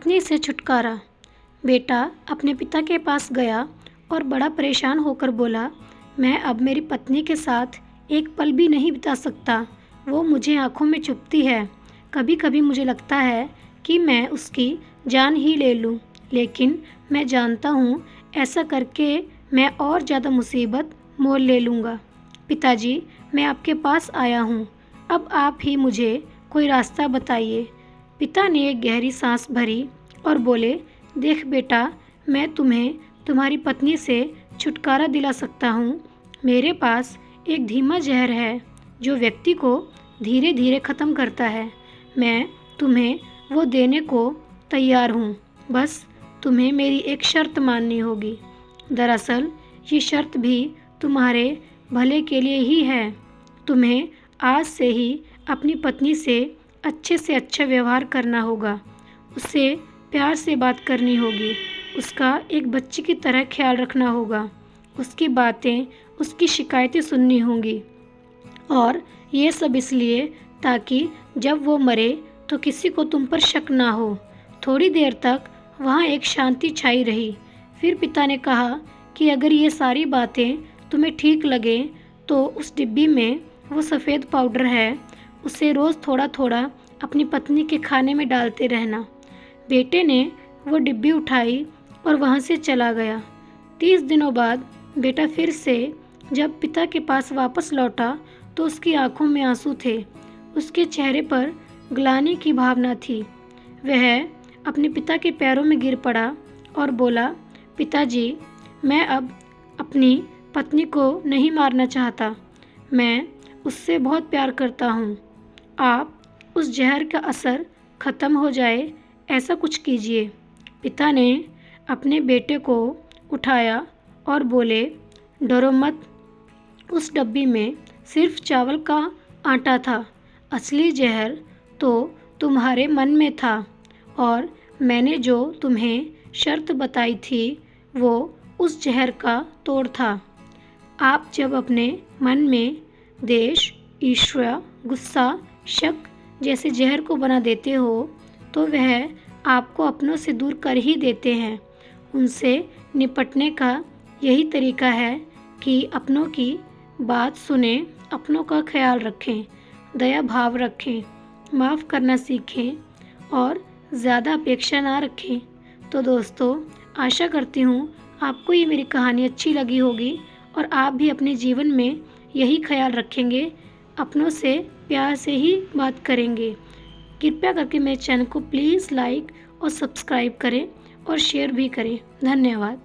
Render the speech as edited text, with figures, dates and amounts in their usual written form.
पत्नी से छुटकारा। बेटा अपने पिता के पास गया और बड़ा परेशान होकर बोला, मैं अब मेरी पत्नी के साथ एक पल भी नहीं बिता सकता। वो मुझे आंखों में चुभती है। कभी कभी मुझे लगता है कि मैं उसकी जान ही ले लूं, लेकिन मैं जानता हूँ ऐसा करके मैं और ज़्यादा मुसीबत मोल ले लूँगा। पिताजी, मैं आपके पास आया हूँ, अब आप ही मुझे कोई रास्ता बताइए। पिता ने एक गहरी सांस भरी और बोले, देख बेटा, मैं तुम्हें तुम्हारी पत्नी से छुटकारा दिला सकता हूँ। मेरे पास एक धीमा जहर है जो व्यक्ति को धीरे धीरे ख़त्म करता है। मैं तुम्हें वो देने को तैयार हूँ, बस तुम्हें मेरी एक शर्त माननी होगी। दरअसल ये शर्त भी तुम्हारे भले के लिए ही है। तुम्हें आज से ही अपनी पत्नी से अच्छा व्यवहार करना होगा, उससे प्यार से बात करनी होगी, उसका एक बच्चे की तरह ख्याल रखना होगा, उसकी बातें, उसकी शिकायतें सुननी होंगी। और ये सब इसलिए ताकि जब वो मरे तो किसी को तुम पर शक ना हो। थोड़ी देर तक वहाँ एक शांति छाई रही। फिर पिता ने कहा कि अगर ये सारी बातें तुम्हें ठीक लगे तो उस डिब्बी में वो सफ़ेद पाउडर है, उसे रोज़ थोड़ा थोड़ा अपनी पत्नी के खाने में डालते रहना। बेटे ने वो डिब्बी उठाई और वहाँ से चला गया। 30 दिनों बाद बेटा फिर से जब पिता के पास वापस लौटा तो उसकी आंखों में आंसू थे, उसके चेहरे पर ग्लानि की भावना थी। वह अपने पिता के पैरों में गिर पड़ा और बोला, पिताजी, मैं अब अपनी पत्नी को नहीं मारना चाहता, मैं उससे बहुत प्यार करता हूँ। आप उस जहर का असर ख़त्म हो जाए ऐसा कुछ कीजिए। पिता ने अपने बेटे को उठाया और बोले, डरो मत, उस डब्बी में सिर्फ चावल का आटा था, असली जहर तो तुम्हारे मन में था और मैंने जो तुम्हें शर्त बताई थी वो उस जहर का तोड़ था। आप जब अपने मन में देश, ईर्ष्या, गुस्सा, शक जैसे जहर को बना देते हो तो वह आपको अपनों से दूर कर ही देते हैं। उनसे निपटने का यही तरीका है कि अपनों की बात सुने, अपनों का ख्याल रखें, दया भाव रखें, माफ़ करना सीखें और ज़्यादा अपेक्षा ना रखें। तो दोस्तों, आशा करती हूँ आपको ये मेरी कहानी अच्छी लगी होगी और आप भी अपने जीवन में यही ख्याल रखेंगे, अपनों से प्यार से ही बात करेंगे। कृपया करके मेरे चैनल को प्लीज़ लाइक और सब्सक्राइब करें और शेयर भी करें। धन्यवाद।